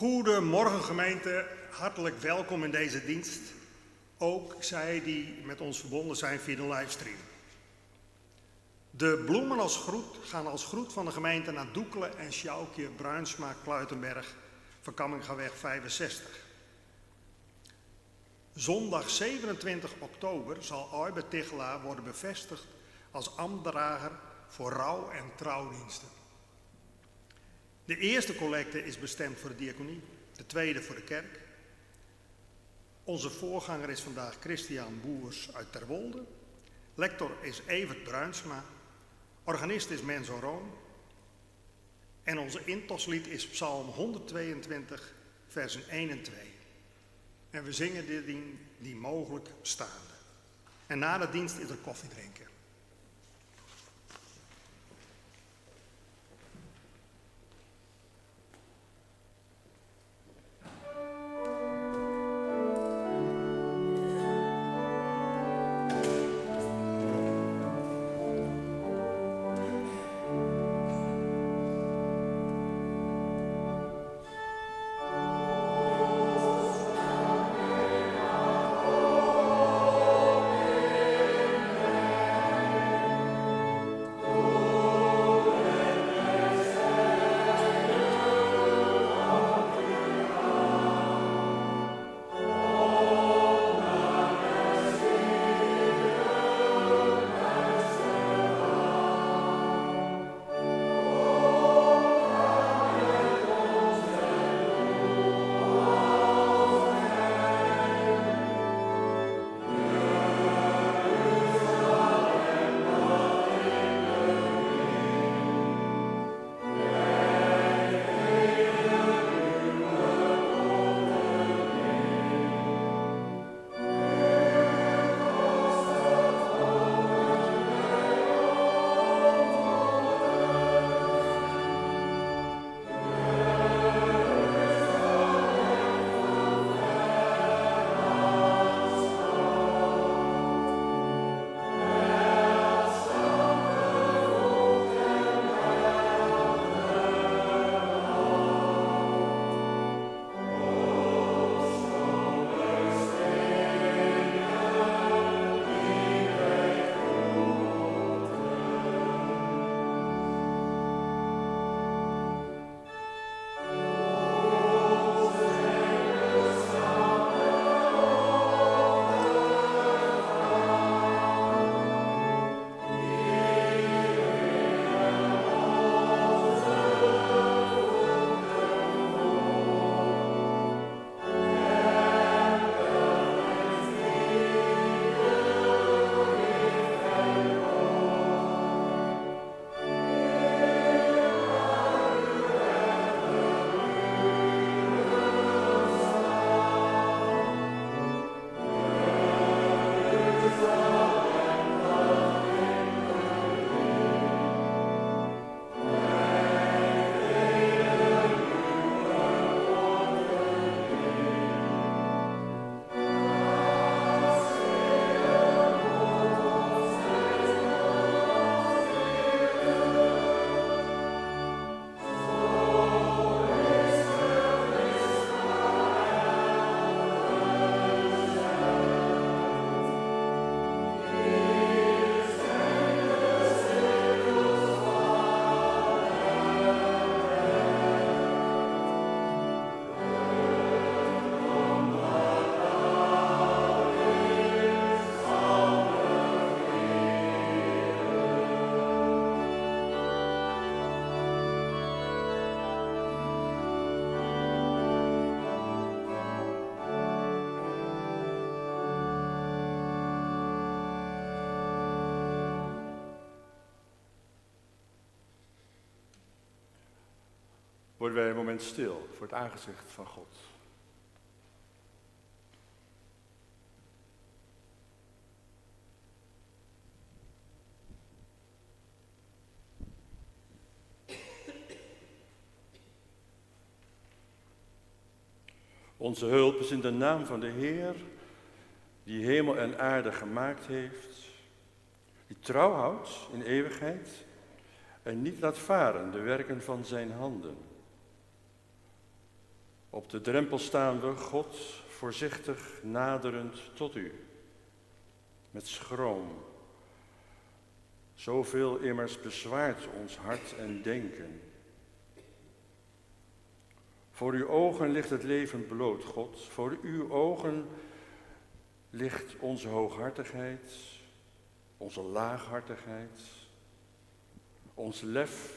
Goedemorgen gemeente, hartelijk welkom in deze dienst. Ook zij die met ons verbonden zijn via de livestream. De bloemen gaan als groet van de gemeente naar Doekelen en Sjoukje, Bruinsma, Kluitenberg, van Kammingaweg 65. Zondag 27 oktober zal Arbe Tichelaar worden bevestigd als ambtdrager voor rouw- en trouwdiensten. De eerste collecte is bestemd voor de diaconie, de tweede voor de kerk. Onze voorganger is vandaag Christian Boers uit Terwolde. Lector is Evert Bruinsma. Organist is Menzo Roon. En onze intoslied is Psalm 122, versen 1 en 2. En we zingen dit die mogelijk staande. En na de dienst is er koffie drinken. Worden wij een moment stil voor het aangezicht van God. Onze hulp is in de naam van de Heer, die hemel en aarde gemaakt heeft, die trouw houdt in eeuwigheid en niet laat varen de werken van zijn handen. Op de drempel staan we, God, voorzichtig naderend tot u. Met schroom. Zoveel immers bezwaart ons hart en denken. Voor uw ogen ligt het leven bloot, God. Voor uw ogen ligt onze hooghartigheid, onze laaghartigheid, ons lef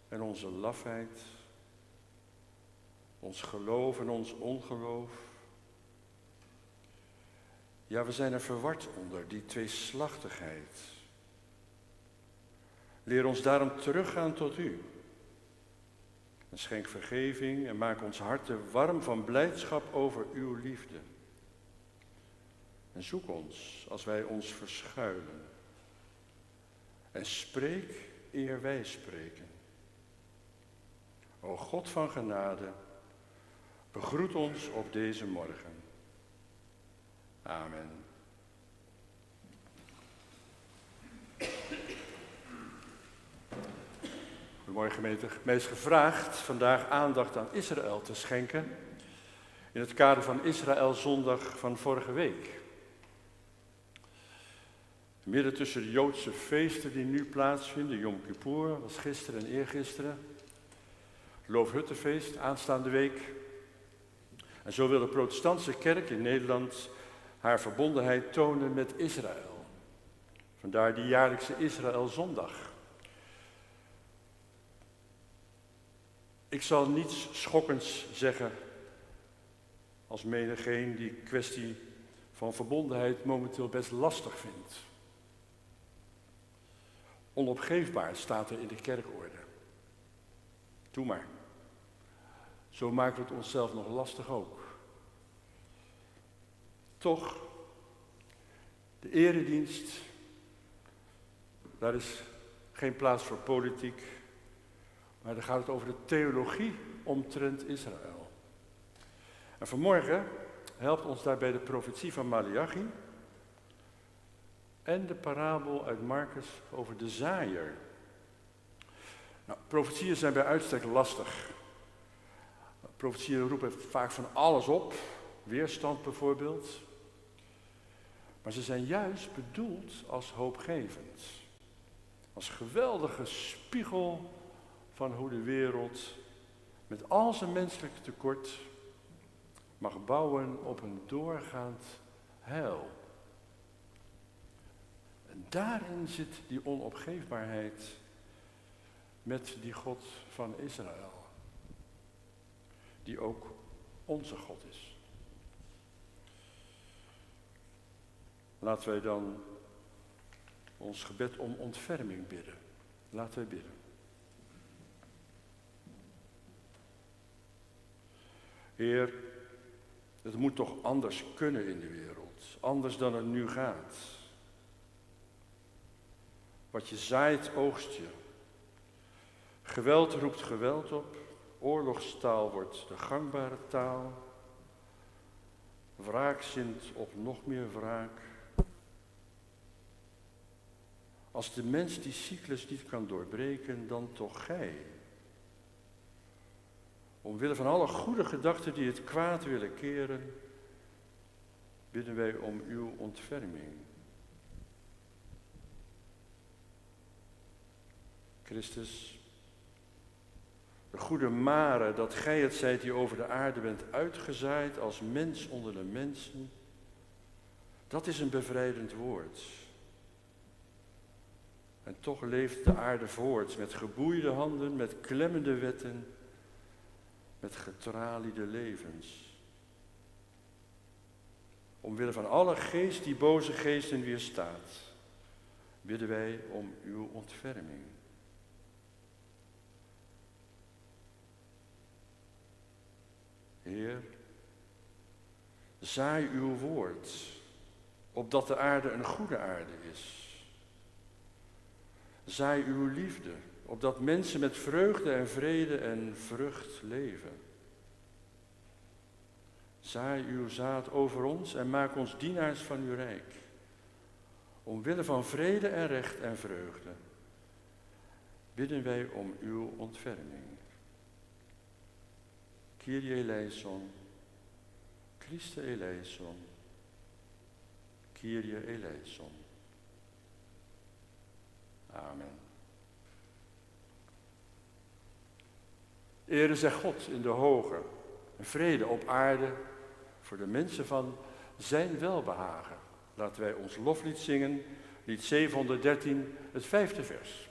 en onze lafheid, ons geloof en ons ongeloof. Ja, we zijn er verward onder, die tweeslachtigheid. Leer ons daarom teruggaan tot u. En schenk vergeving en maak ons harten warm van blijdschap over uw liefde. En zoek ons als wij ons verschuilen. En spreek eer wij spreken. O God van genade, begroet ons op deze morgen. Amen. Goedemorgen gemeente. Mij is gevraagd vandaag aandacht aan Israël te schenken in het kader van Israël zondag van vorige week. Midden tussen de Joodse feesten die nu plaatsvinden, Yom Kippur was gisteren en eergisteren, het Loofhuttenfeest aanstaande week. En zo wil de protestantse kerk in Nederland haar verbondenheid tonen met Israël. Vandaar die jaarlijkse Israël-zondag. Ik zal niets schokkends zeggen als menigeen die kwestie van verbondenheid momenteel best lastig vindt. Onopgeefbaar staat er in de kerkorde. Doe maar. Zo maken we het onszelf nog lastig ook. Toch, de eredienst, daar is geen plaats voor politiek, maar daar gaat het over de theologie omtrent Israël. En vanmorgen helpt ons daarbij de profetie van Maleachi en de parabel uit Marcus over de zaaier. Nou, profetieën zijn bij uitstek lastig. Profetieën roepen vaak van alles op, weerstand bijvoorbeeld. Maar ze zijn juist bedoeld als hoopgevend. Als geweldige spiegel van hoe de wereld met al zijn menselijk tekort mag bouwen op een doorgaand heil. En daarin zit die onopgeefbaarheid met die God van Israël. Die ook onze God is. Laten wij dan ons gebed om ontferming bidden. Laten wij bidden. Heer, het moet toch anders kunnen in de wereld. Anders dan het nu gaat. Wat je zaait, oogst je. Geweld roept geweld op. Oorlogstaal wordt de gangbare taal. Wraak zint op nog meer wraak. Als de mens die cyclus niet kan doorbreken, dan toch gij. Omwille van alle goede gedachten die het kwaad willen keren, bidden wij om uw ontferming. Christus, de goede Mare, dat gij het zijt die over de aarde bent uitgezaaid als mens onder de mensen, dat is een bevrijdend woord. En toch leeft de aarde voort met geboeide handen, met klemmende wetten, met getraliede levens. Omwille van alle geest die boze geesten weerstaat, bidden wij om uw ontferming. Heer, zaai uw woord, opdat de aarde een goede aarde is. Zaai uw liefde, opdat mensen met vreugde en vrede en vrucht leven. Zaai uw zaad over ons en maak ons dienaars van uw rijk. Omwille van vrede en recht en vreugde bidden wij om uw ontferming. Kyrie eleison, Christe eleison, Kyrie eleison. Amen. Ere zij God in de hoge en vrede op aarde voor de mensen van zijn welbehagen. Laten wij ons loflied zingen, lied 713, het 5e vers.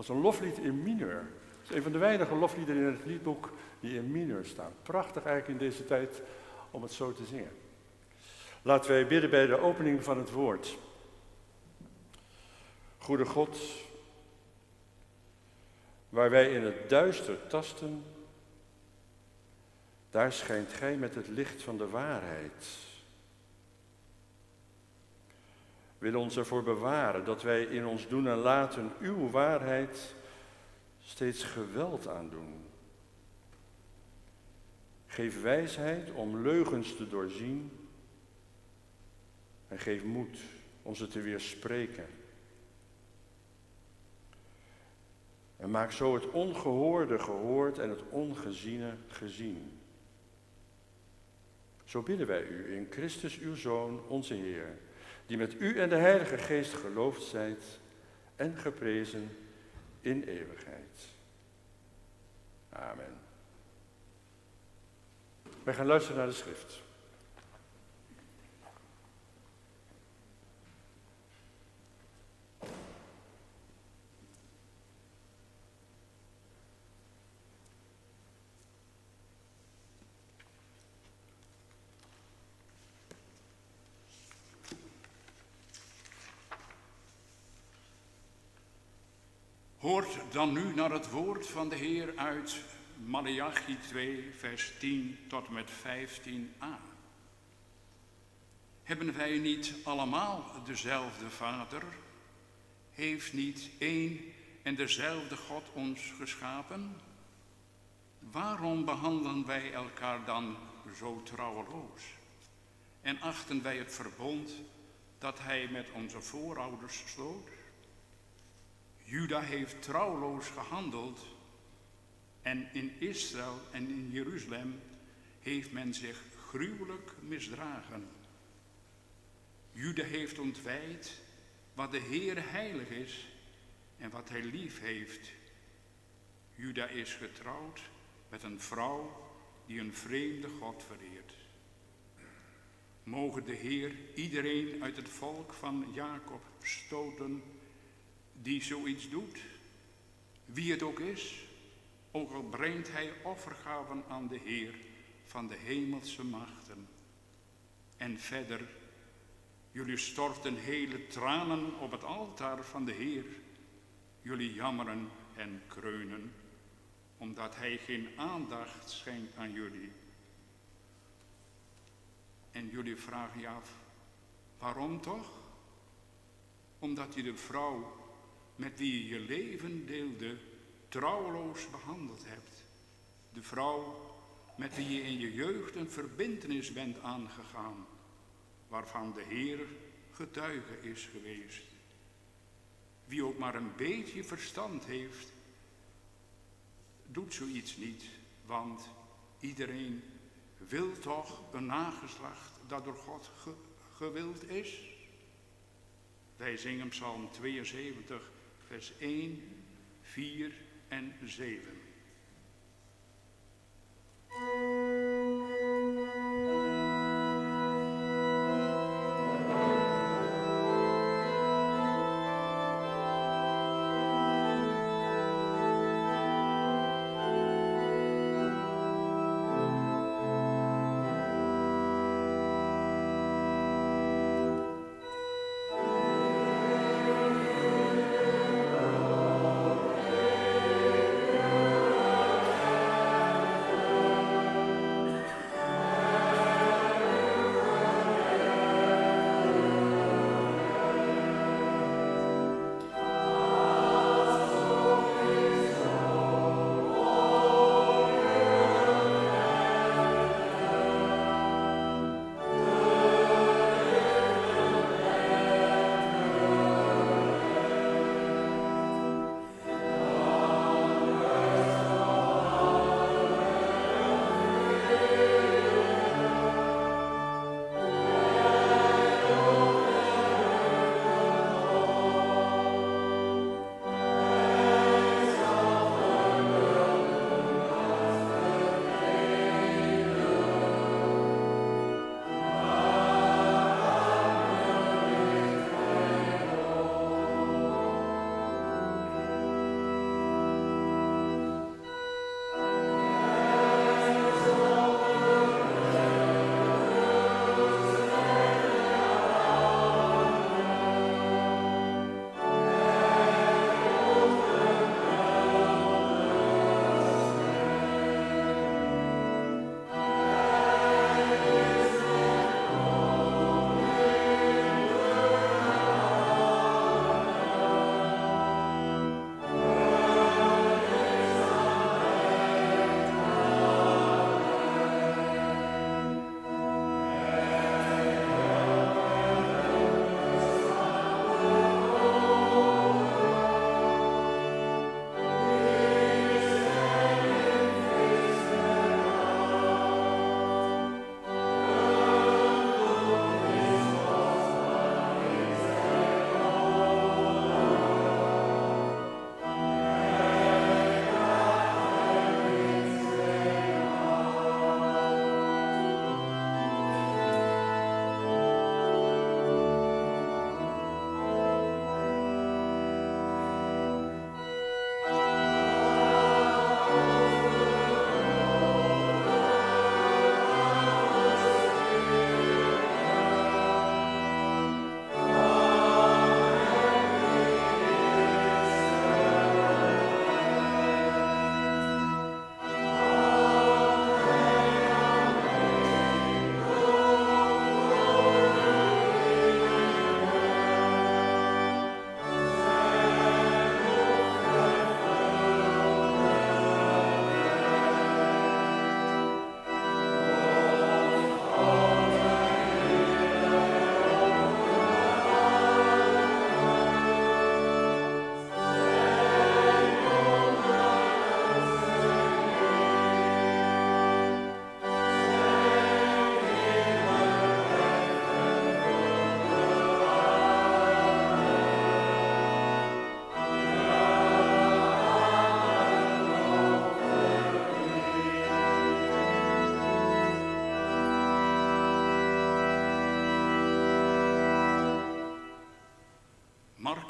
Dat is een loflied in mineur. Het is een van de weinige lofliederen in het liedboek die in mineur staan. Prachtig eigenlijk in deze tijd om het zo te zingen. Laten wij bidden bij de opening van het woord. Goede God, waar wij in het duister tasten, daar schijnt Gij met het licht van de waarheid. Wil ons ervoor bewaren dat wij in ons doen en laten uw waarheid steeds geweld aandoen. Geef wijsheid om leugens te doorzien en geef moed om ze te weerspreken. En maak zo het ongehoorde gehoord en het ongeziene gezien. Zo bidden wij u in Christus uw Zoon, onze Heer, die met u en de Heilige Geest geloofd zijt en geprezen in eeuwigheid. Amen. Wij gaan luisteren naar de schrift. Hoort dan nu naar het woord van de Heer uit Maleachi 2, vers 10 tot en met 15a. Hebben wij niet allemaal dezelfde Vader? Heeft niet één en dezelfde God ons geschapen? Waarom behandelen wij elkaar dan zo trouweloos? En achten wij het verbond dat Hij met onze voorouders sloot? Juda heeft trouwloos gehandeld en in Israël en in Jeruzalem heeft men zich gruwelijk misdragen. Juda heeft ontwijd wat de Heere heilig is en wat Hij lief heeft. Juda is getrouwd met een vrouw die een vreemde God vereert. Mogen de Heer iedereen uit het volk van Jacob stoten die zoiets doet, wie het ook is, ook al brengt hij offergaven aan de Heer van de hemelse machten. En verder, jullie storten hele tranen op het altaar van de Heer, jullie jammeren en kreunen, omdat Hij geen aandacht schenkt aan jullie. En jullie vragen je af, waarom toch? Omdat je de vrouw met wie je je leven deelde, trouweloos behandeld hebt. De vrouw met wie je in je jeugd een verbintenis bent aangegaan, waarvan de Heer getuige is geweest. Wie ook maar een beetje verstand heeft, doet zoiets niet, want iedereen wil toch een nageslacht dat door God gewild is? Wij zingen Psalm 72, vers 1, 4 en 7.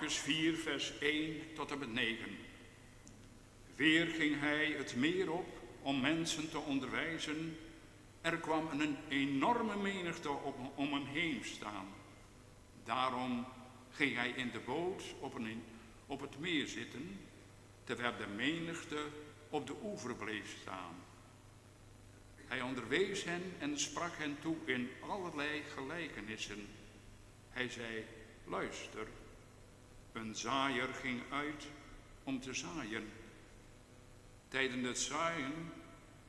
Marcus 4, vers 1 tot en met 9. Weer ging hij het meer op om mensen te onderwijzen. Er kwam een enorme menigte om hem heen staan. Daarom ging hij in de boot op het meer zitten, terwijl de menigte op de oever bleef staan. Hij onderwees hen en sprak hen toe in allerlei gelijkenissen. Hij zei, luister, een zaaier ging uit om te zaaien. Tijdens het zaaien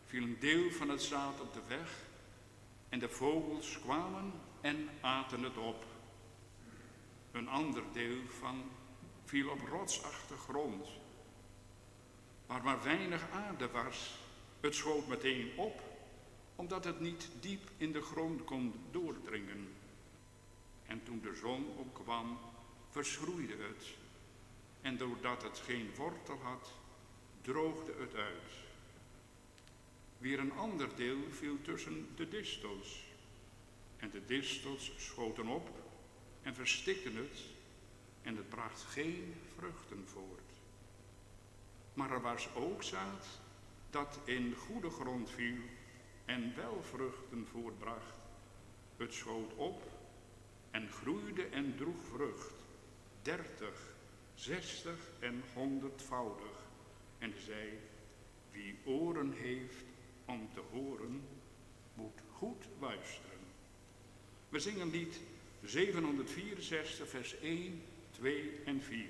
viel een deel van het zaad op de weg en de vogels kwamen en aten het op. Een ander deel viel op rotsachtige grond, waar maar weinig aarde was. Het schoot meteen op omdat het niet diep in de grond kon doordringen. En toen de zon opkwam, verschroeide het. En doordat het geen wortel had, droogde het uit. Weer een ander deel viel tussen de distels. En de distels schoten op en verstikten het, en het bracht geen vruchten voort. Maar er was ook zaad dat in goede grond viel en wel vruchten voortbracht. Het schoot op en groeide en droeg vrucht, 30, 60 en 100-voudig. En zei, wie oren heeft om te horen, moet goed luisteren. We zingen lied 764, vers 1, 2 en 4.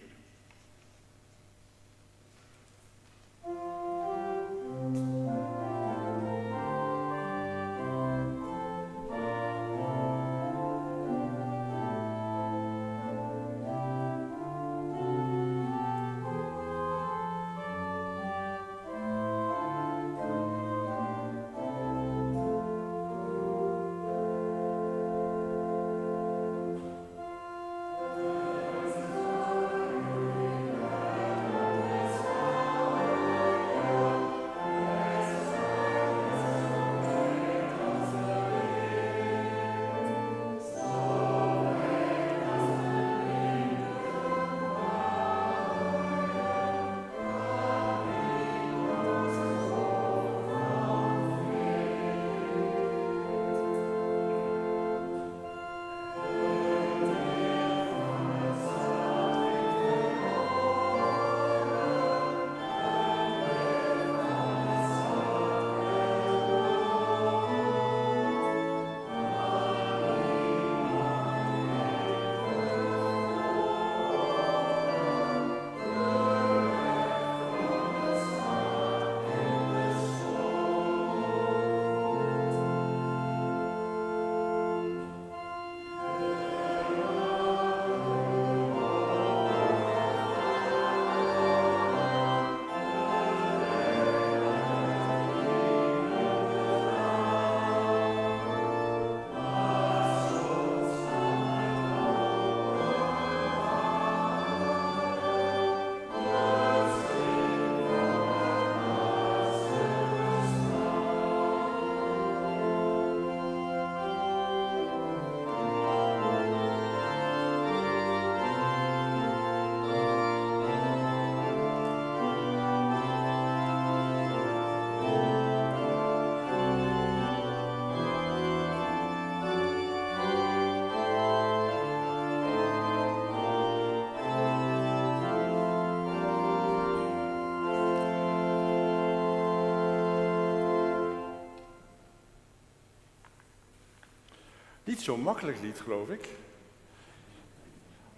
Niet zo'n makkelijk lied, geloof ik.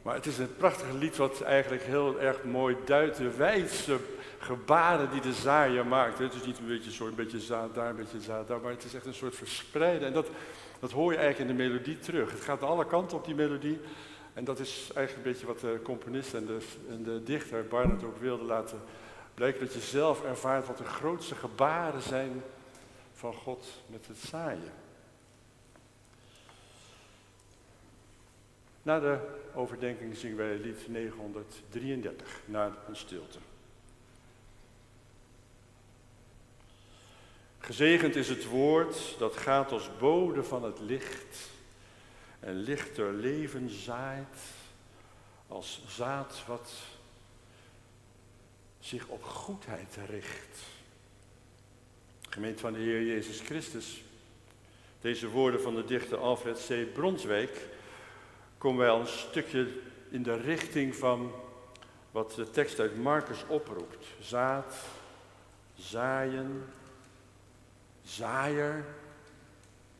Maar het is een prachtig lied wat eigenlijk heel erg mooi duidt de wijze gebaren die de zaaier maakt. Het is niet een beetje zaad daar, een beetje zaad daar, maar het is echt een soort verspreiden. En dat hoor je eigenlijk in de melodie terug. Het gaat alle kanten op die melodie. En dat is eigenlijk een beetje wat de componist en de dichter Barnard ook wilde laten blijken. Dat je zelf ervaart wat de grootste gebaren zijn van God met het zaaien. Na de overdenking zingen wij lied 933, na een stilte. Gezegend is het woord dat gaat als bode van het licht en lichter leven zaait als zaad wat zich op goedheid richt. Gemeente van de Heer Jezus Christus, deze woorden van de dichter Alfred C. Bronswijk komen wij al een stukje in de richting van wat de tekst uit Marcus oproept. Zaad, zaaien, zaaier,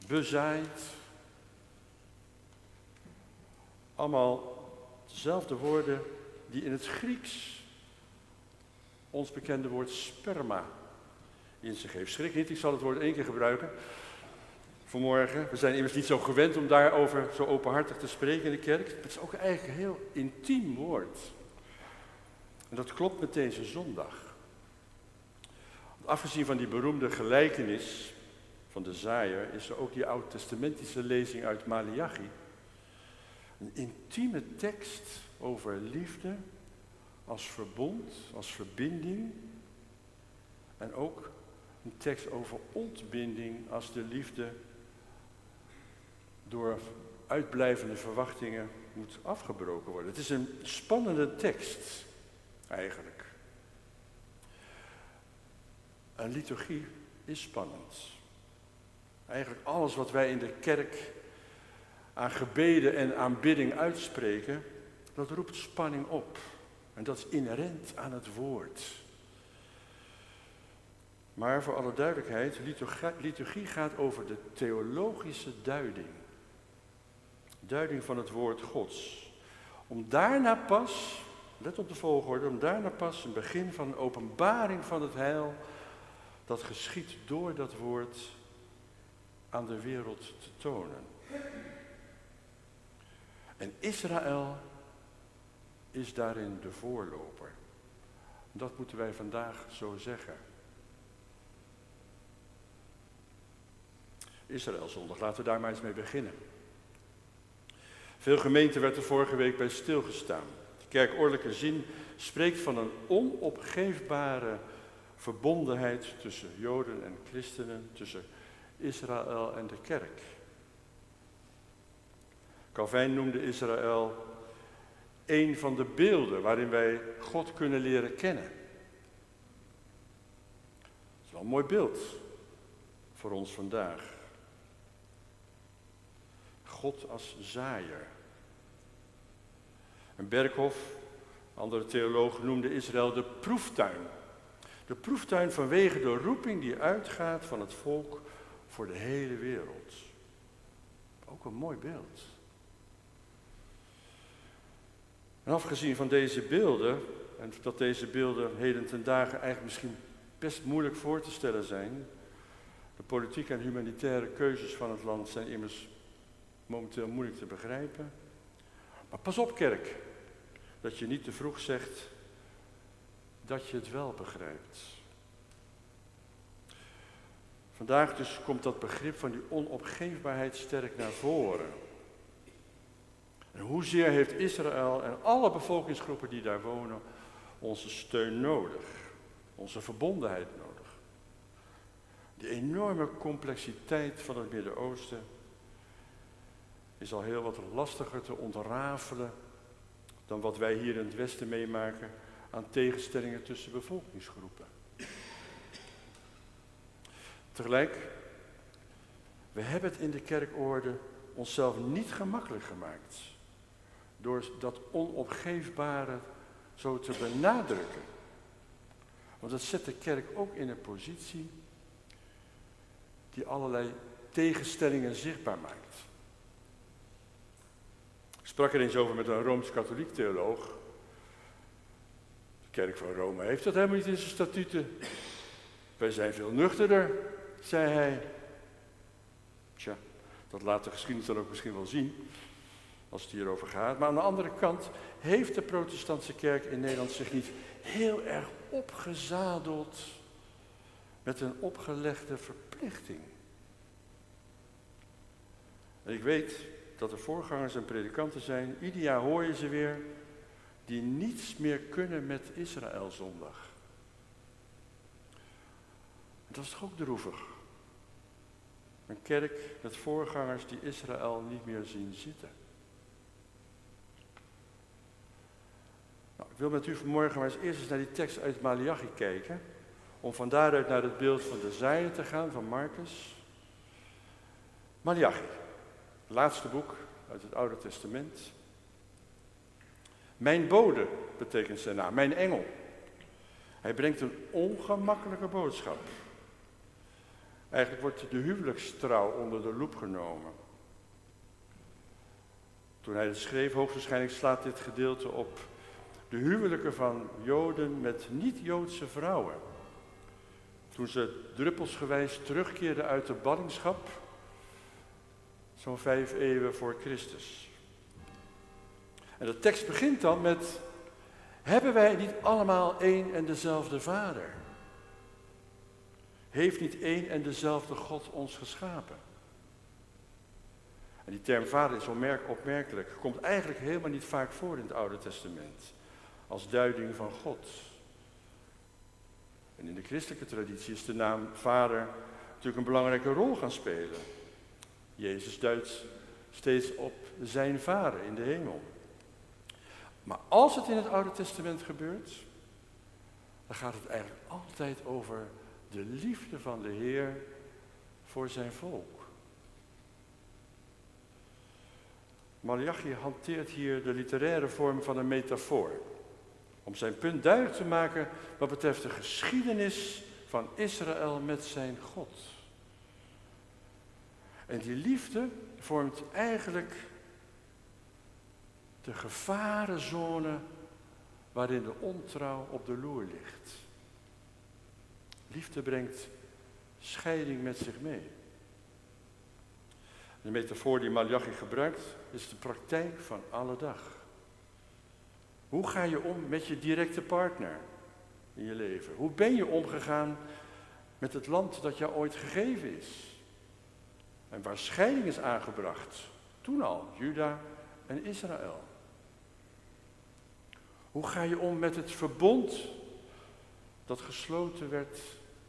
bezaaid. Allemaal dezelfde woorden die in het Grieks ons bekende woord sperma in zich heeft. Schrik niet, ik zal het woord 1 keer gebruiken vanmorgen. We zijn immers niet zo gewend om daarover zo openhartig te spreken in de kerk. Het is ook eigenlijk een heel intiem woord. En dat klopt met deze zondag. Afgezien van die beroemde gelijkenis van de zaaier is er ook die oud-testamentische lezing uit Maleachi. Een intieme tekst over liefde als verbond, als verbinding. En ook een tekst over ontbinding als de liefde door uitblijvende verwachtingen moet afgebroken worden. Het is een spannende tekst, eigenlijk. Een liturgie is spannend. Eigenlijk alles wat wij in de kerk aan gebeden en aanbidding uitspreken, dat roept spanning op. En dat is inherent aan het woord. Maar voor alle duidelijkheid, liturgie gaat over de theologische duiding. Duiding van het woord Gods. Om daarna pas, let op de volgorde, om daarna pas een begin van een openbaring van het heil, dat geschiet door dat woord aan de wereld te tonen. En Israël is daarin de voorloper. Dat moeten wij vandaag zo zeggen. Israëlzondag, laten we daar maar eens mee beginnen. Veel gemeenten werd er vorige week bij stilgestaan. De kerkordelijke zin spreekt van een onopgeefbare verbondenheid tussen Joden en christenen, tussen Israël en de kerk. Calvijn noemde Israël een van de beelden waarin wij God kunnen leren kennen. Dat is wel een mooi beeld voor ons vandaag. God als zaaier. En Berkhof, een andere theoloog, noemde Israël de proeftuin. De proeftuin vanwege de roeping die uitgaat van het volk voor de hele wereld. Ook een mooi beeld. En afgezien van deze beelden, en dat deze beelden heden ten dagen eigenlijk misschien best moeilijk voor te stellen zijn, de politieke en humanitaire keuzes van het land zijn immers momenteel moeilijk te begrijpen. Maar pas op, kerk, dat je niet te vroeg zegt dat je het wel begrijpt. Vandaag dus komt dat begrip van die onopgeefbaarheid sterk naar voren. En hoezeer heeft Israël en alle bevolkingsgroepen die daar wonen onze steun nodig, onze verbondenheid nodig. De enorme complexiteit van het Midden-Oosten is al heel wat lastiger te ontrafelen dan wat wij hier in het Westen meemaken aan tegenstellingen tussen bevolkingsgroepen. Tegelijk, we hebben het in de kerkorde onszelf niet gemakkelijk gemaakt door dat onopgeefbare zo te benadrukken. Want dat zet de kerk ook in een positie die allerlei tegenstellingen zichtbaar maakt. Ik sprak er eens over met een Rooms-katholiek theoloog. De kerk van Rome heeft dat helemaal niet in zijn statuten. Wij zijn veel nuchterder, zei hij. Tja, dat laat de geschiedenis dan ook misschien wel zien, als het hierover gaat. Maar aan de andere kant heeft de protestantse kerk in Nederland zich niet heel erg opgezadeld met een opgelegde verplichting. En ik weet dat er voorgangers en predikanten zijn, ieder jaar hoor je ze weer, die niets meer kunnen met Israëlzondag. Dat is toch ook droevig? Een kerk met voorgangers die Israël niet meer zien zitten. Nou, ik wil met u vanmorgen maar eens eerst naar die tekst uit Maleachi kijken, om van daaruit naar het beeld van de zaaier te gaan, van Marcus. Maleachi, het laatste boek uit het Oude Testament. Mijn bode betekent zijn naam, mijn engel. Hij brengt een ongemakkelijke boodschap. Eigenlijk wordt de huwelijkstrouw onder de loep genomen. Toen hij het schreef, hoogstwaarschijnlijk slaat dit gedeelte op de huwelijken van Joden met niet-Joodse vrouwen. Toen ze druppelsgewijs terugkeerden uit de ballingschap, zo'n 5 eeuwen voor Christus. En de tekst begint dan met: hebben wij niet allemaal één en dezelfde vader? Heeft niet één en dezelfde God ons geschapen? En die term vader is opmerkelijk. Komt eigenlijk helemaal niet vaak voor in het Oude Testament. Als duiding van God. En in de christelijke traditie is de naam vader natuurlijk een belangrijke rol gaan spelen. Jezus duidt steeds op zijn vader in de hemel. Maar als het in het Oude Testament gebeurt, dan gaat het eigenlijk altijd over de liefde van de Heer voor zijn volk. Maleachi hanteert hier de literaire vorm van een metafoor. Om zijn punt duidelijk te maken wat betreft de geschiedenis van Israël met zijn God. En die liefde vormt eigenlijk de gevarenzone waarin de ontrouw op de loer ligt. Liefde brengt scheiding met zich mee. De metafoor die Maleachi gebruikt is de praktijk van alle dag. Hoe ga je om met je directe partner in je leven? Hoe ben je omgegaan met het land dat jou ooit gegeven is? En waar scheiding is aangebracht, toen al, Juda en Israël. Hoe ga je om met het verbond dat gesloten werd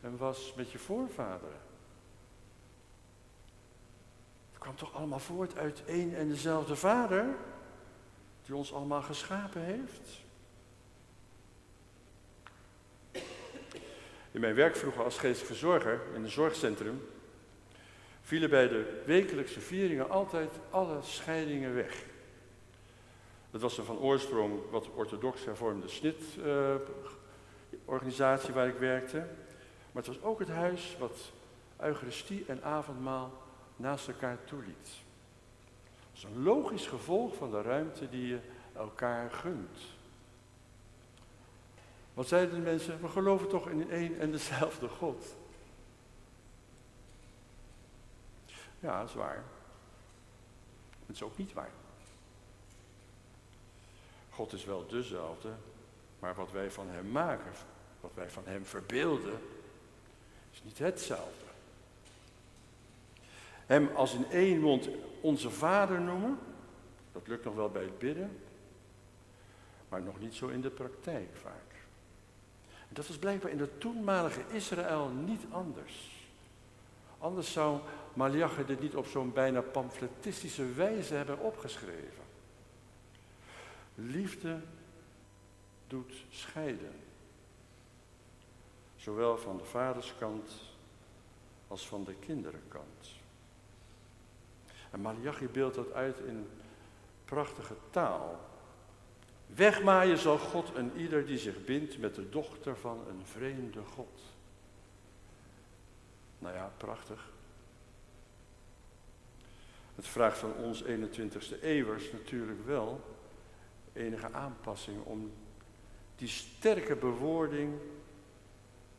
en was met je voorvaderen? Het kwam toch allemaal voort uit één en dezelfde Vader, die ons allemaal geschapen heeft? In mijn werk vroeger als geestelijk verzorger in een zorgcentrum vielen bij de wekelijkse vieringen altijd alle scheidingen weg. Dat was een van oorsprong wat orthodox hervormde SNIT-organisatie waar ik werkte. Maar het was ook het huis wat eucharistie en avondmaal naast elkaar toeliet. Dat is een logisch gevolg van de ruimte die je elkaar gunt. Wat zeiden de mensen? We geloven toch in één en dezelfde God. Ja, dat is waar. Het is ook niet waar. God is wel dezelfde, maar wat wij van hem maken, wat wij van hem verbeelden, is niet hetzelfde. Hem als in één mond onze Vader noemen, dat lukt nog wel bij het bidden, maar nog niet zo in de praktijk vaak. En dat was blijkbaar in het toenmalige Israël niet anders. Anders zou Maleachi dit niet op zo'n bijna pamfletistische wijze hebben opgeschreven. Liefde doet scheiden. Zowel van de vaderskant als van de kinderenkant. En Maleachi beeldt dat uit in prachtige taal. Wegmaaien zal God een ieder die zich bindt met de dochter van een vreemde God. Nou ja, prachtig. Het vraagt van ons 21ste eeuwers natuurlijk wel enige aanpassing om die sterke bewoording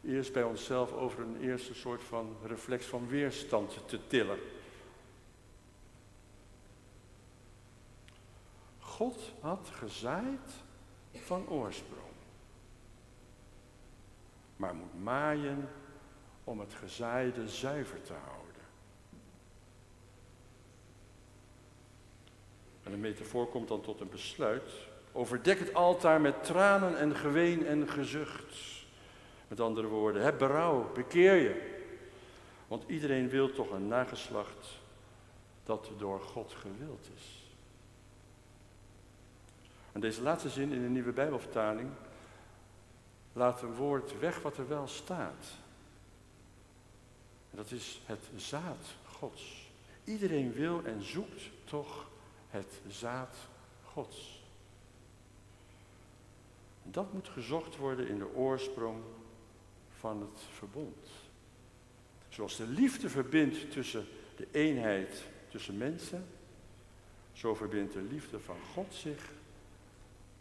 eerst bij onszelf over een eerste soort van reflex van weerstand te tillen. God had gezaaid van oorsprong, maar moet maaien om het gezaaide zuiver te houden. En de metafoor komt dan tot een besluit. Overdek het altaar met tranen en geween en gezucht. Met andere woorden, heb berouw, bekeer je. Want iedereen wil toch een nageslacht dat door God gewild is. En deze laatste zin in de Nieuwe Bijbelvertaling laat een woord weg wat er wel staat. En dat is het zaad Gods. Iedereen wil en zoekt toch het zaad Gods. Dat moet gezocht worden in de oorsprong van het verbond. Zoals de liefde verbindt tussen de eenheid tussen mensen, zo verbindt de liefde van God zich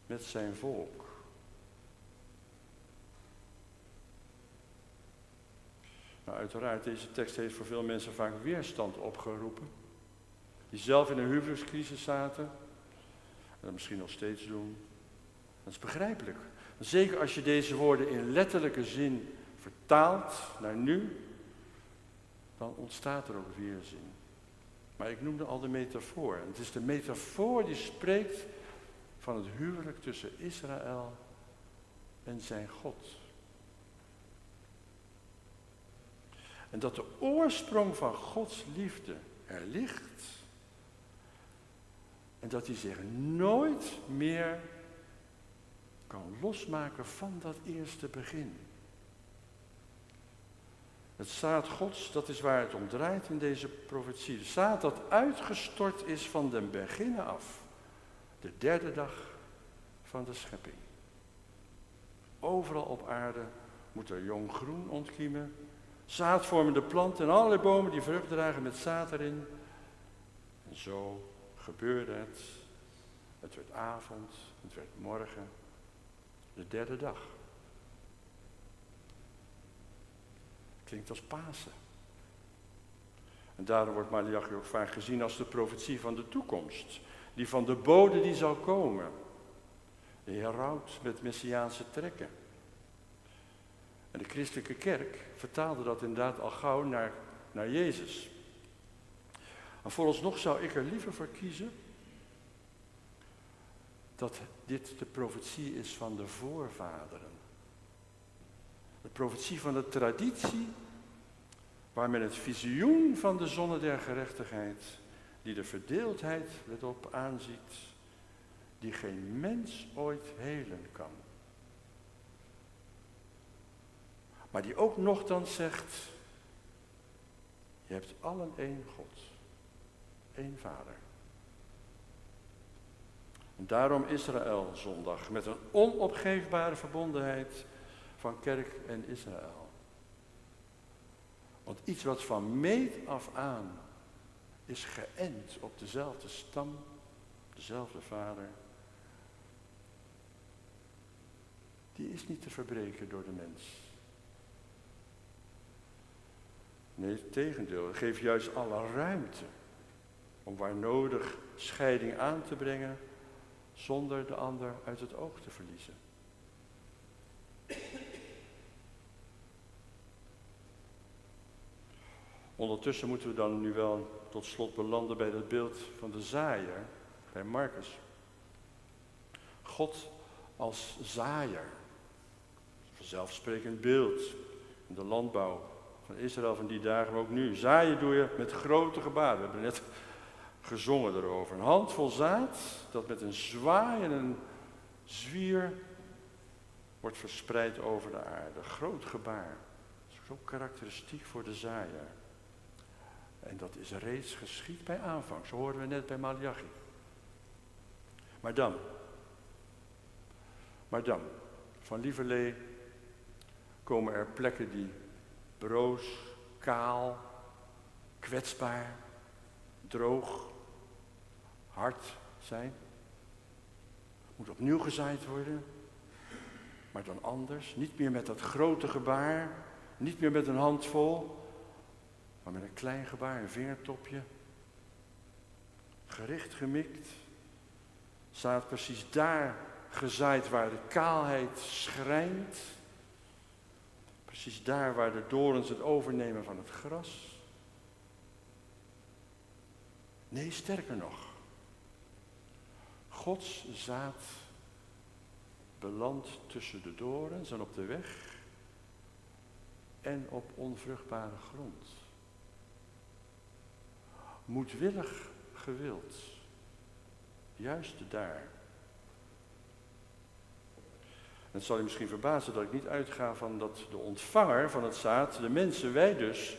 met zijn volk. Nou, uiteraard, deze tekst heeft voor veel mensen vaak weerstand opgeroepen. Die zelf in een huwelijkscrisis zaten. En dat misschien nog steeds doen. Dat is begrijpelijk. Zeker als je deze woorden in letterlijke zin vertaalt naar nu. dan ontstaat er ook weerzin. Maar ik noemde al de metafoor. En het is de metafoor die spreekt van het huwelijk tussen Israël en zijn God. En dat de oorsprong van Gods liefde er ligt. En dat hij zich nooit meer kan losmaken van dat eerste begin. Het zaad Gods, dat is waar het om draait in deze profetie. Het zaad dat uitgestort is van den beginnen af. De derde dag van de schepping. Overal op aarde moet er jong groen ontkiemen. Zaadvormende planten en allerlei bomen die vrucht dragen met zaad erin. En zo gebeurde het. Het werd avond, het werd morgen. De derde dag. Klinkt als Pasen. En daarom wordt Maleachi ook vaak gezien als de profetie van de toekomst. Die van de bode die zal komen. De heraut met messiaanse trekken. En de christelijke kerk vertaalde dat inderdaad al gauw naar Jezus. En vooralsnog zou ik er liever voor kiezen dat dit de profetie is van de voorvaderen. De profetie van de traditie, waar men het visioen van de zonne der gerechtigheid, die de verdeeldheid, let op, aanziet, die geen mens ooit helen kan. Maar die ook nochtans zegt, je hebt allen één God, één Vader. En daarom Israël zondag, met een onopgeefbare verbondenheid van kerk en Israël. Want iets wat van meet af aan is geënt op dezelfde stam, dezelfde Vader, die is niet te verbreken door de mens. Nee, het tegendeel, het geeft juist alle ruimte om waar nodig scheiding aan te brengen, zonder de ander uit het oog te verliezen. Ondertussen moeten we dan nu wel tot slot belanden bij het beeld van de zaaier, bij Marcus. God als zaaier. Vanzelfsprekend beeld in de landbouw van Israël van die dagen, maar ook nu. Zaaien doe je met grote gebaren. We hebben net gezongen erover. Een handvol zaad dat met een zwaai en een zwier wordt verspreid over de aarde. Groot gebaar. Zo karakteristiek voor de zaaier. En dat is reeds geschied bij aanvang. Zo hoorden we net bij Maleachi. Maar dan, van lieverlee komen er plekken die broos, kaal, kwetsbaar, droog, hard zijn. Moet opnieuw gezaaid worden, maar dan anders. Niet meer met dat grote gebaar, niet meer met een handvol, maar met een klein gebaar, een vingertopje. Gericht gemikt, zaad precies daar gezaaid waar de kaalheid schrijnt. Precies daar waar de dorens het overnemen van het gras. Nee, sterker nog. Gods zaad belandt tussen de dorens en op de weg en op onvruchtbare grond. Moedwillig gewild. Juist daar. Het zal je misschien verbazen dat ik niet uitga van dat de ontvanger van het zaad, de mensen, wij dus,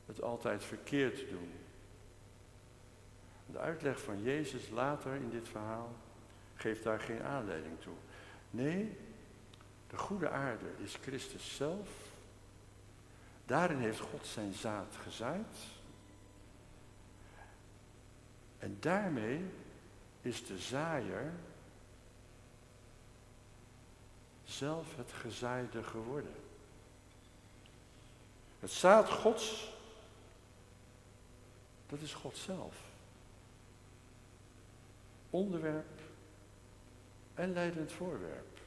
het altijd verkeerd doen. De uitleg van Jezus later in dit verhaal geeft daar geen aanleiding toe. Nee, de goede aarde is Christus zelf. Daarin heeft God zijn zaad gezaaid. En daarmee is de zaaier zelf het gezaaide geworden. Het zaad Gods, dat is God zelf. Onderwerp en leidend voorwerp.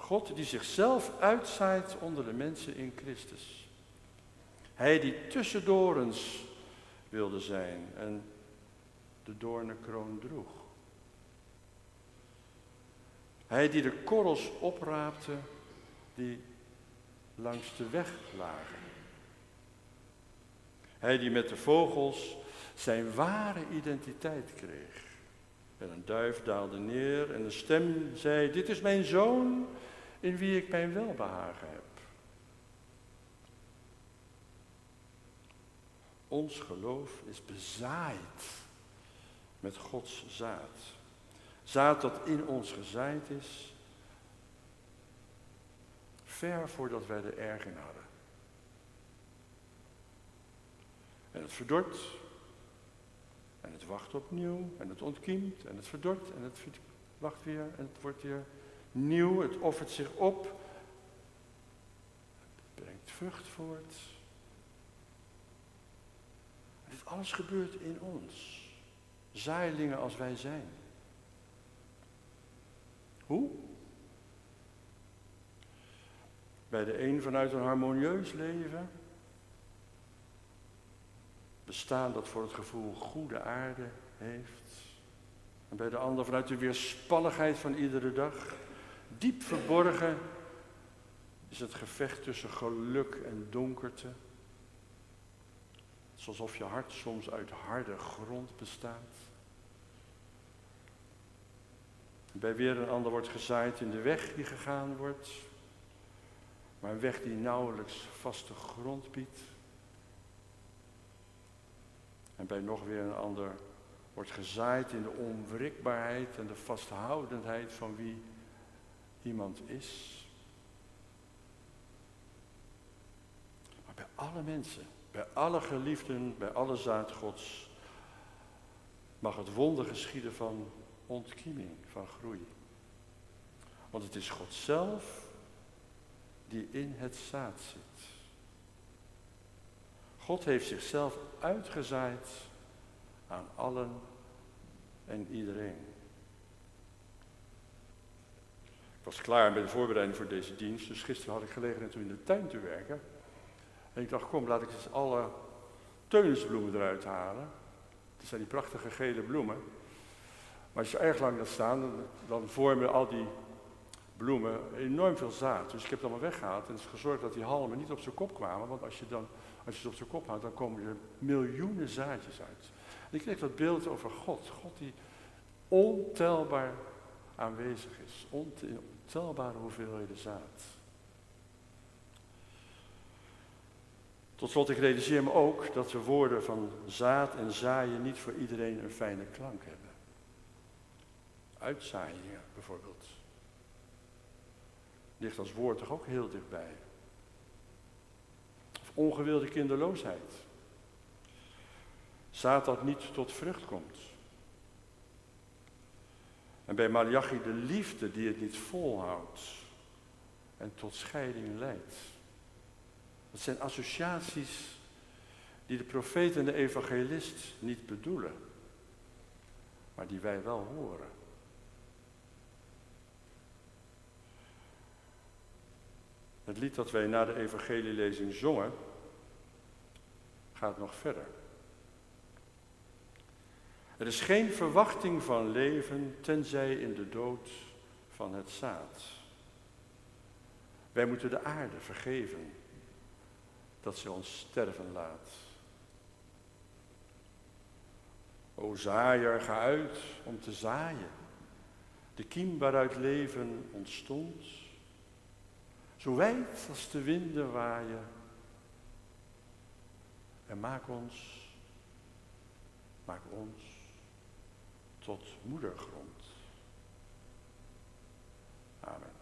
God die zichzelf uitzaait onder de mensen in Christus. Hij die tussendoorns wilde zijn en de doornenkroon droeg. Hij die de korrels opraapte die langs de weg lagen. Hij die met de vogels zijn ware identiteit kreeg. En een duif daalde neer en een stem zei: dit is mijn zoon in wie ik mijn welbehagen heb. Ons geloof is bezaaid met Gods zaad. Zaad dat in ons gezaaid is, ver voordat wij er erg in hadden. En het verdort, en het wacht opnieuw, en het ontkiemt, en het verdort, en het wacht weer, en het wordt weer nieuw, het offert zich op, het brengt vrucht voort. En dit alles gebeurt in ons, zaailingen als wij zijn. Hoe? Bij de een vanuit een harmonieus leven, bestaan dat voor het gevoel goede aarde heeft. En bij de ander vanuit de weerspannigheid van iedere dag. Diep verborgen is het gevecht tussen geluk en donkerte. Het is alsof je hart soms uit harde grond bestaat. Bij weer een ander wordt gezaaid in de weg die gegaan wordt. Maar een weg die nauwelijks vaste grond biedt. En bij nog weer een ander wordt gezaaid in de onwrikbaarheid en de vasthoudendheid van wie iemand is. Maar bij alle mensen, bij alle geliefden, bij alle zaad Gods, mag het wonder geschieden van ontkieming, van groei. Want het is God zelf die in het zaad zit. God heeft zichzelf uitgezaaid aan allen en iedereen. Ik was klaar met de voorbereiding voor deze dienst, dus gisteren had ik gelegenheid om in de tuin te werken. En ik dacht, kom, laat ik eens alle teunisbloemen eruit halen. Dat zijn die prachtige gele bloemen. Maar als je erg lang laat staan, dan vormen al die bloemen enorm veel zaad. Dus ik heb het allemaal weggehaald en het is gezorgd dat die halmen niet op zijn kop kwamen. Want als je ze op zijn kop houdt, dan komen er miljoenen zaadjes uit. En ik kreeg dat beeld over God. God die ontelbaar aanwezig is. Ontelbare hoeveelheden zaad. Tot slot, ik realiseer me ook dat de woorden van zaad en zaaien niet voor iedereen een fijne klank hebben. Uitzaaiingen bijvoorbeeld. Ligt als woord toch ook heel dichtbij. Of ongewilde kinderloosheid. Zaad dat niet tot vrucht komt. En bij Malachi de liefde die het niet volhoudt en tot scheiding leidt. Dat zijn associaties die de profeet en de evangelist niet bedoelen, maar die wij wel horen. Het lied dat wij na de evangelielezing zongen, gaat nog verder. Er is geen verwachting van leven tenzij in de dood van het zaad. Wij moeten de aarde vergeven dat ze ons sterven laat. O zaaier, ga uit om te zaaien. De kiem waaruit leven ontstond. Zo wijd als de winden waaien. En maak ons tot moedergrond. Amen.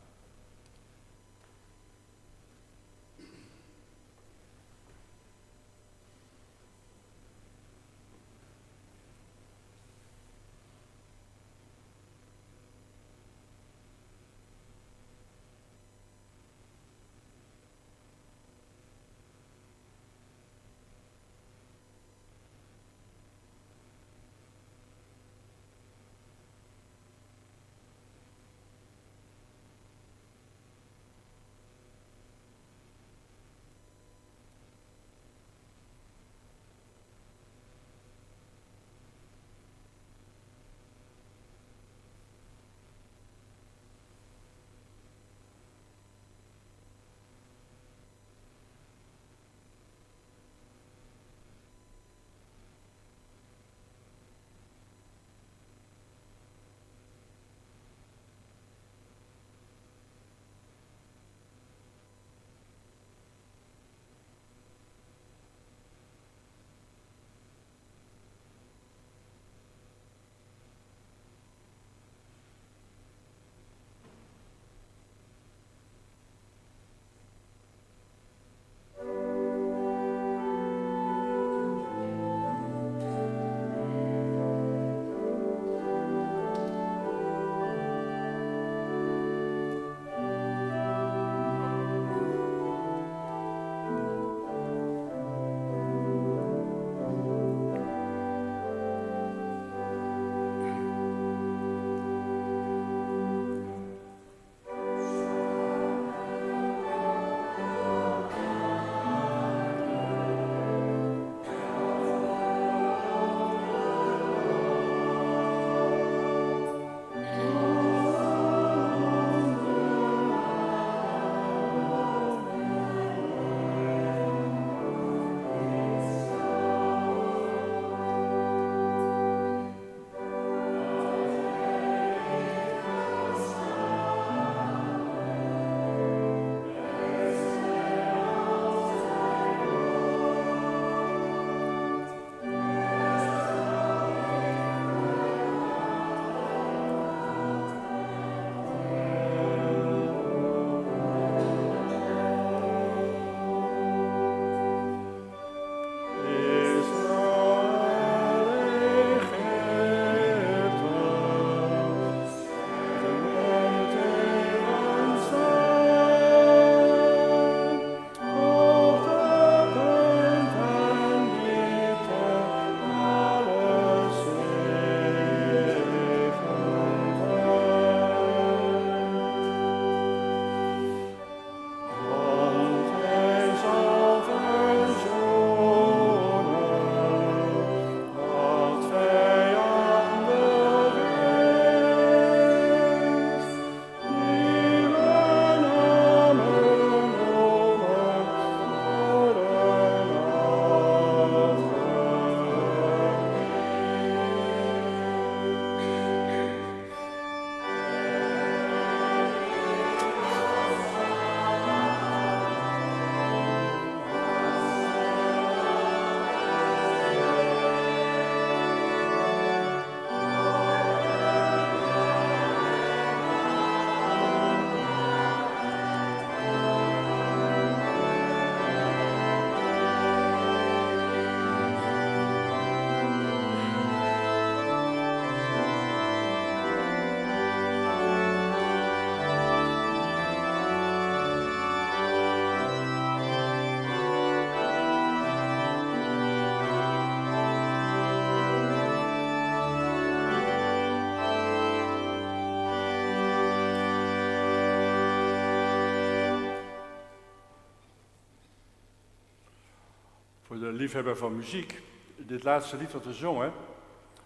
Voor de liefhebber van muziek, dit laatste lied wat we zongen,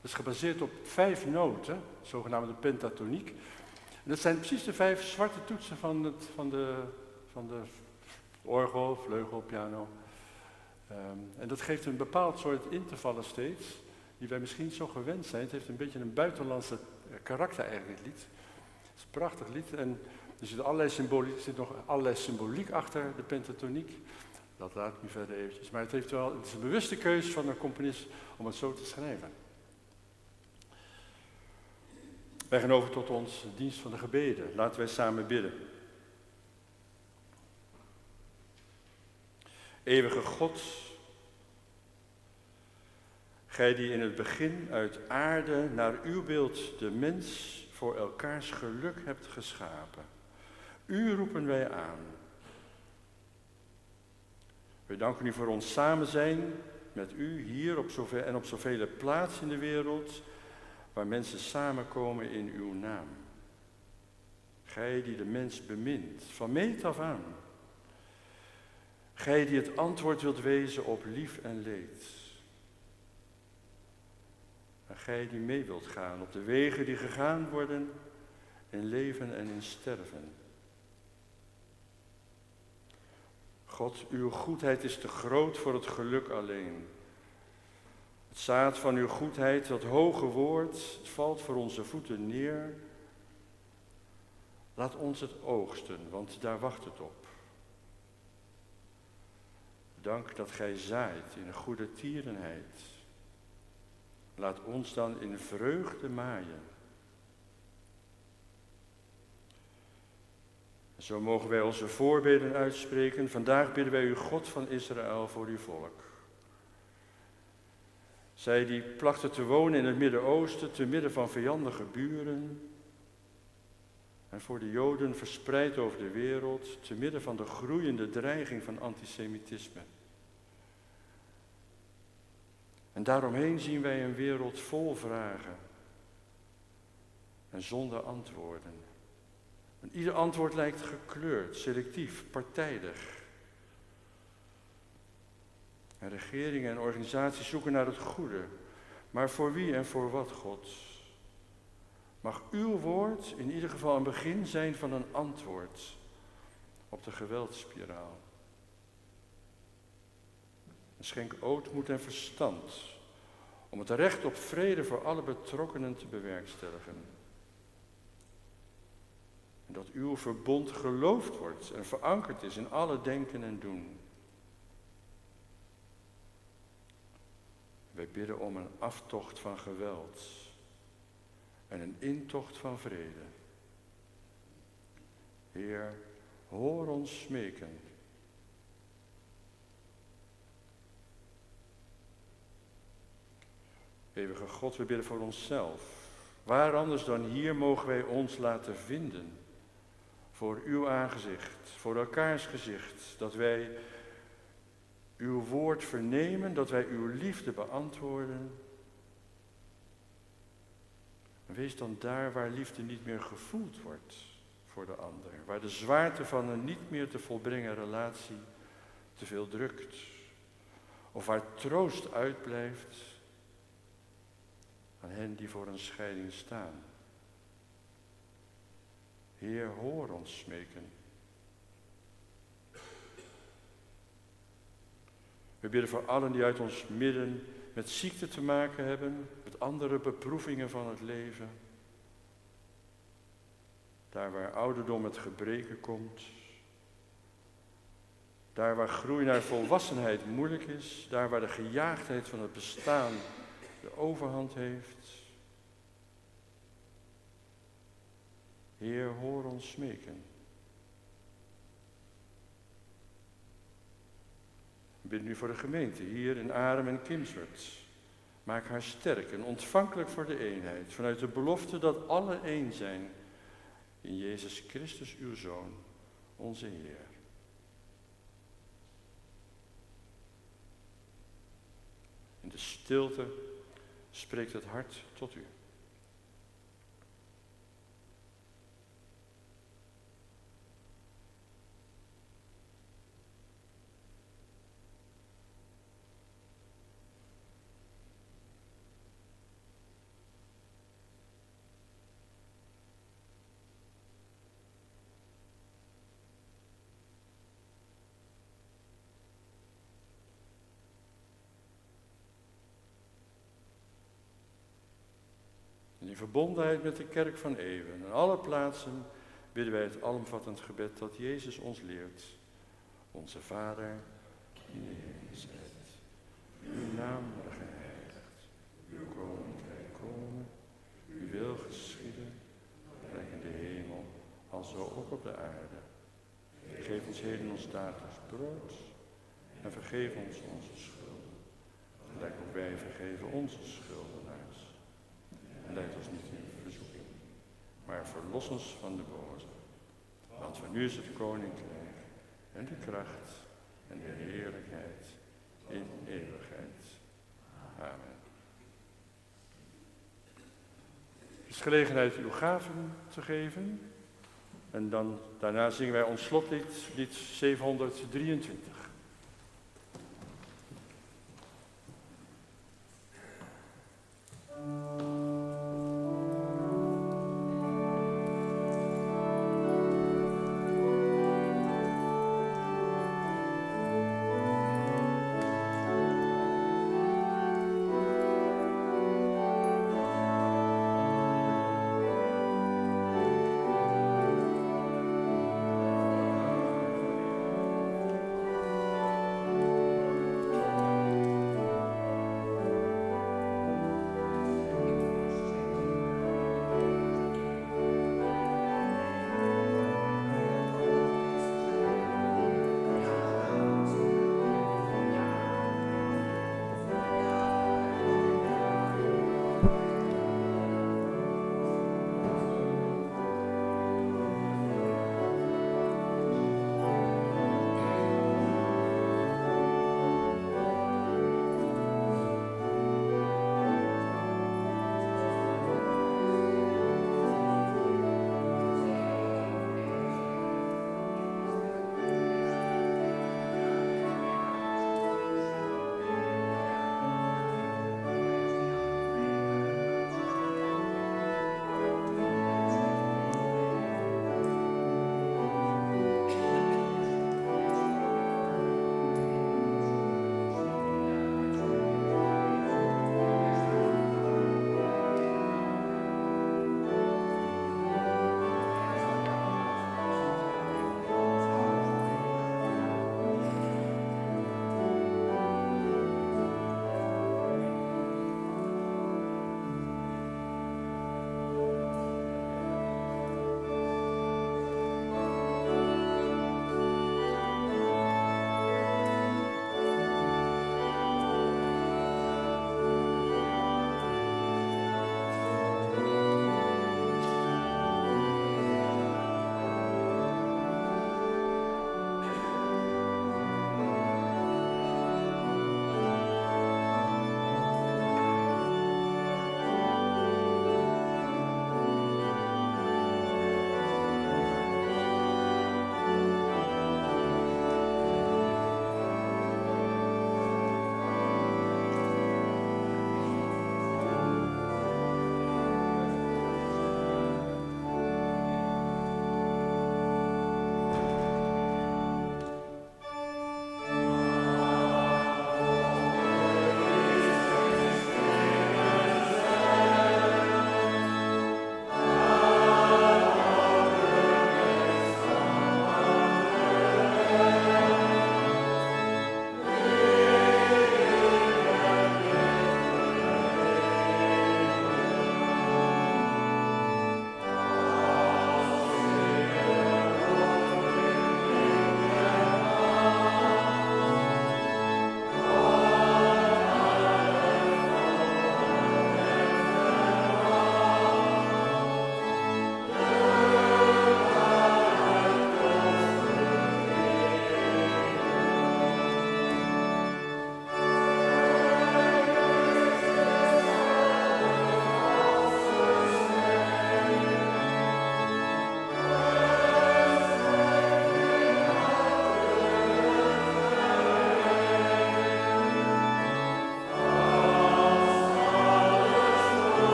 is gebaseerd op 5 noten, zogenaamde pentatoniek. En dat zijn precies de 5 zwarte toetsen van de orgel, vleugel, piano. En dat geeft een bepaald soort intervallen steeds, die wij misschien zo gewend zijn. Het heeft een beetje een buitenlandse karakter eigenlijk, het lied. Het is een prachtig lied en er zit nog allerlei symboliek achter de pentatoniek. Dat laat ik nu verder eventjes. Maar het is een bewuste keuze van een componist om het zo te schrijven. Wij gaan over tot ons dienst van de gebeden. Laten wij samen bidden. Eeuwige God, Gij die in het begin uit aarde naar uw beeld de mens voor elkaars geluk hebt geschapen. U roepen wij aan. We danken u voor ons samen zijn met u hier op zoveel plaatsen in de wereld, waar mensen samenkomen in uw naam. Gij die de mens bemint, van meet af aan. Gij die het antwoord wilt wezen op lief en leed. En gij die mee wilt gaan op de wegen die gegaan worden in leven en in sterven. God, uw goedheid is te groot voor het geluk alleen. Het zaad van uw goedheid, dat hoge woord, het valt voor onze voeten neer. Laat ons het oogsten, want daar wacht het op. Dank dat gij zaait in goede tierenheid. Laat ons dan in vreugde maaien. Zo mogen wij onze voorbeden uitspreken. Vandaag bidden wij u, God van Israël, voor uw volk. Zij die plachten te wonen in het Midden-Oosten, te midden van vijandige buren. En voor de Joden verspreid over de wereld, te midden van de groeiende dreiging van antisemitisme. En daaromheen zien wij een wereld vol vragen en zonder antwoorden. En ieder antwoord lijkt gekleurd, selectief, partijdig. En regeringen en organisaties zoeken naar het goede. Maar voor wie en voor wat, God? Mag uw woord in ieder geval een begin zijn van een antwoord op de geweldsspiraal. En schenk ootmoed en verstand om het recht op vrede voor alle betrokkenen te bewerkstelligen. En dat uw verbond geloofd wordt en verankerd is in alle denken en doen. Wij bidden om een aftocht van geweld en een intocht van vrede. Heer, hoor ons smeken. Eeuwige God, we bidden voor onszelf. Waar anders dan hier mogen wij ons laten vinden? Voor uw aangezicht, voor elkaars gezicht, dat wij uw woord vernemen, dat wij uw liefde beantwoorden. Wees dan daar waar liefde niet meer gevoeld wordt voor de ander, waar de zwaarte van een niet meer te volbrengen relatie te veel drukt, of waar troost uitblijft aan hen die voor een scheiding staan. Heer, hoor ons smeken. We bidden voor allen die uit ons midden met ziekte te maken hebben, met andere beproevingen van het leven. Daar waar ouderdom met gebreken komt. Daar waar groei naar volwassenheid moeilijk is. Daar waar de gejaagdheid van het bestaan de overhand heeft. Heer, hoor ons smeken. We bidden nu voor de gemeente hier in Arem en Kimswerd. Maak haar sterk en ontvankelijk voor de eenheid, vanuit de belofte dat alle één zijn in Jezus Christus, uw Zoon, onze Heer. In de stilte spreekt het hart tot u. verbondenheid met de kerk van eeuwen. En alle plaatsen bidden wij het alomvattend gebed dat Jezus ons leert. Onze Vader, die in de hemel zijt. Uw naam wordt geheiligd. Uw koninkrijk komen. Uw wil geschieden. Gelijk in de hemel, alzo ook op de aarde. Geef ons heden ons dagelijks brood. En vergeef ons onze schulden. Gelijk ook wij vergeven onze schuldenaars. En leid ons niet in verzoeking, maar verlos ons van de boze. Want van u is het koninkrijk en de kracht en de heerlijkheid in eeuwigheid. Amen. Het is gelegenheid uw gaven te geven. En daarna zingen wij ons slotlied, lied 723.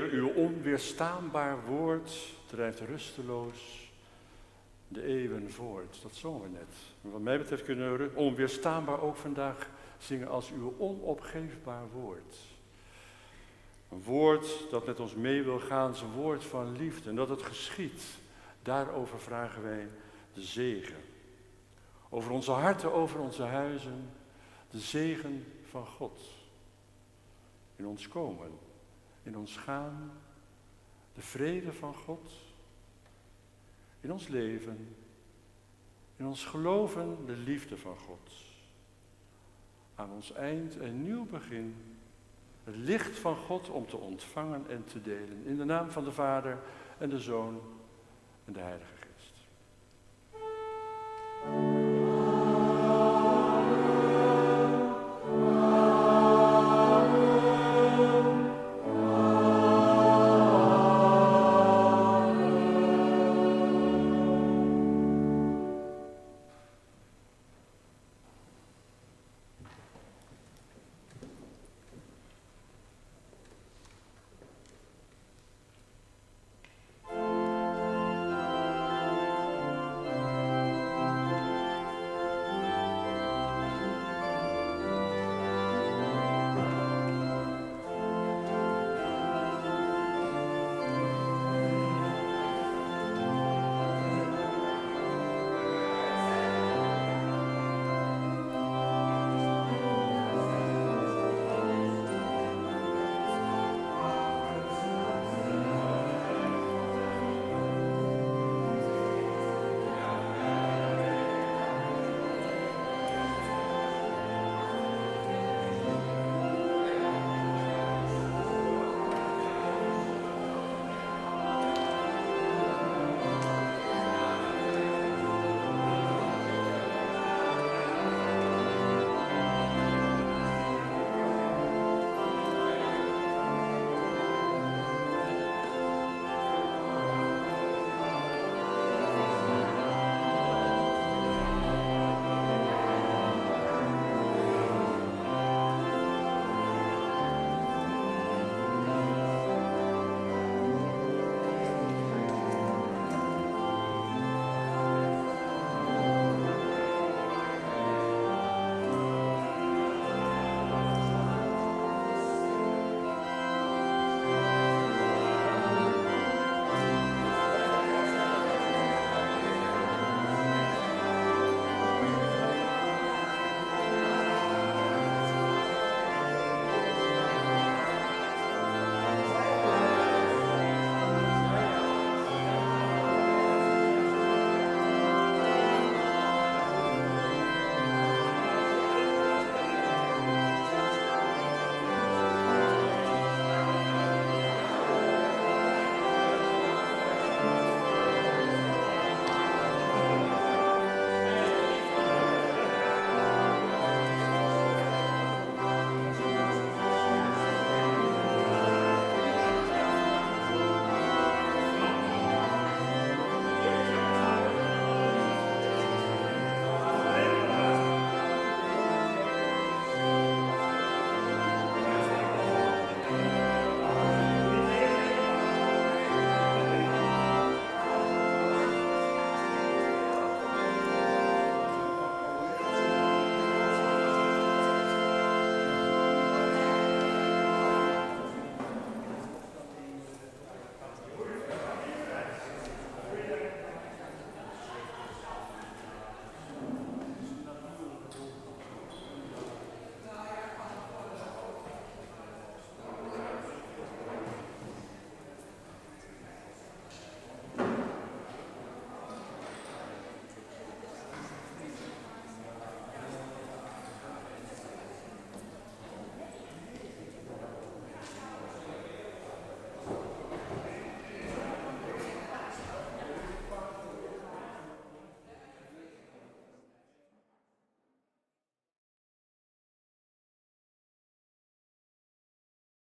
Heer, uw onweerstaanbaar woord drijft rusteloos de eeuwen voort. Dat zongen we net. Maar wat mij betreft kunnen we onweerstaanbaar ook vandaag zingen als uw onopgeefbaar woord. Een woord dat met ons mee wil gaan, is een woord van liefde. En dat het geschiet, daarover vragen wij de zegen. Over onze harten, over onze huizen, de zegen van God. In ons komen, in ons gaan, de vrede van God. In ons leven, in ons geloven, de liefde van God. Aan ons eind een nieuw begin, het licht van God om te ontvangen en te delen. In de naam van de Vader en de Zoon en de Heilige Geest.